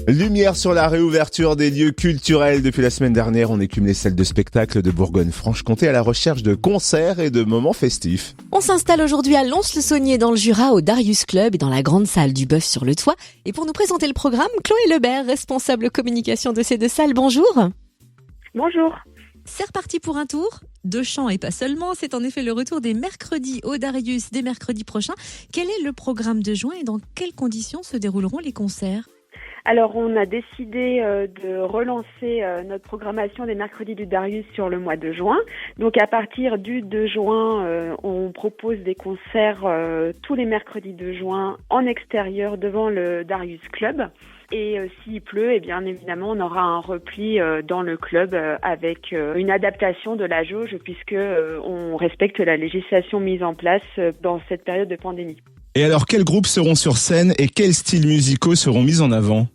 Lumière sur la réouverture des lieux culturels. Depuis la semaine dernière, on écume les salles de spectacle de Bourgogne-Franche-Comté à la recherche de concerts et de moments festifs. On s'installe aujourd'hui à Lons-le-Saunier dans le Jura au Darius Club et dans la grande salle du Bœuf sur le Toit. Et pour nous présenter le programme, Chloé Lebert, responsable communication de ces deux salles. Bonjour. Bonjour. C'est reparti pour un tour de chant et pas seulement. C'est en effet le retour des mercredis au Darius dès mercredi prochain. Quel est le programme de juin et dans quelles conditions se dérouleront les concerts ? Alors, on a décidé de relancer notre programmation des mercredis du Darius sur le mois de juin. Donc, à partir du 2 juin, on propose des concerts tous les mercredis de juin en extérieur devant le Darius Club. Et s'il pleut, eh bien évidemment, on aura un repli dans le club avec une adaptation de la jauge puisque on respecte la législation mise en place dans cette période de pandémie. Et alors, quels groupes seront sur scène et quels styles musicaux seront mis en avant ?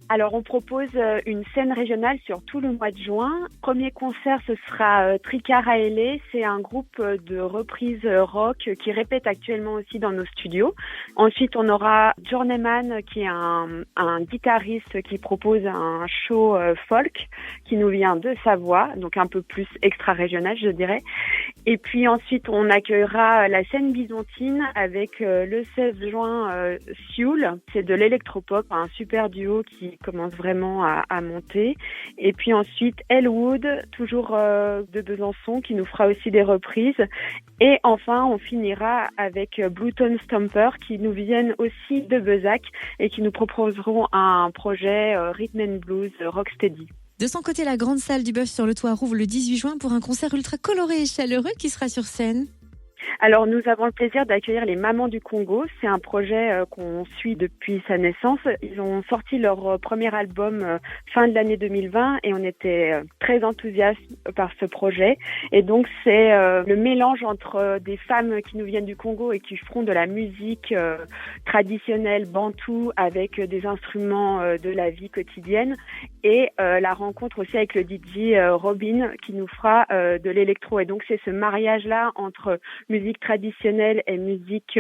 Alors, on propose une scène régionale sur tout le mois de juin. Premier concert, ce sera Tricard Aélé. C'est un groupe de reprises rock qui répète actuellement aussi dans nos studios. Ensuite, on aura Journeyman, qui est un guitariste qui propose un show folk qui nous vient de Savoie, donc un peu plus extra-régional, je dirais. Et puis ensuite, on accueillera la scène byzantine avec le 16 juin Sioul. C'est de l'électropop, un super duo qui commence vraiment à monter. Et puis ensuite, Elwood, toujours de Besançon, qui nous fera aussi des reprises. Et enfin, on finira avec Blueton Stomper, qui nous viennent aussi de Bezac et qui nous proposeront un projet rhythm and blues rocksteady. De son côté, la grande salle du Bœuf sur le Toit rouvre le 18 juin pour un concert ultra coloré et chaleureux qui sera sur scène. Alors, nous avons le plaisir d'accueillir les Mamans du Congo. C'est un projet qu'on suit depuis sa naissance. Ils ont sorti leur premier album fin de l'année 2020 et on était très enthousiastes par ce projet. Et donc, c'est le mélange entre des femmes qui nous viennent du Congo et qui feront de la musique traditionnelle bantou avec des instruments de la vie quotidienne et la rencontre aussi avec le DJ Robin qui nous fera de l'électro. Et donc, c'est ce mariage-là entre musique traditionnelle et musique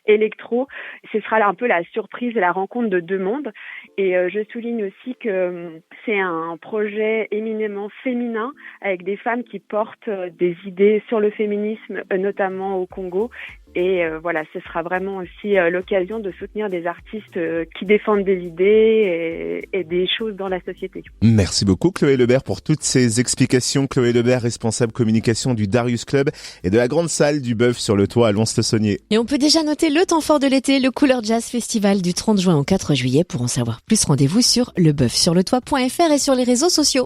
électro. Ce sera là un peu la surprise et la rencontre de deux mondes. Et je souligne aussi que c'est un projet éminemment féminin avec des femmes qui portent des idées sur le féminisme, notamment au Congo. Et voilà, ce sera vraiment aussi l'occasion de soutenir des artistes qui défendent des idées et des choses dans la société. Merci beaucoup Chloé Lebert pour toutes ces explications. Chloé Lebert, responsable communication du Darius Club et de la grande salle du Bœuf sur le Toit à Lons-le-Saunier. Et on peut déjà noter le temps fort de l'été, le Couleur Jazz Festival du 30 juin au 4 juillet. Pour en savoir plus, rendez-vous sur lebeufsurletoit.fr et sur les réseaux sociaux.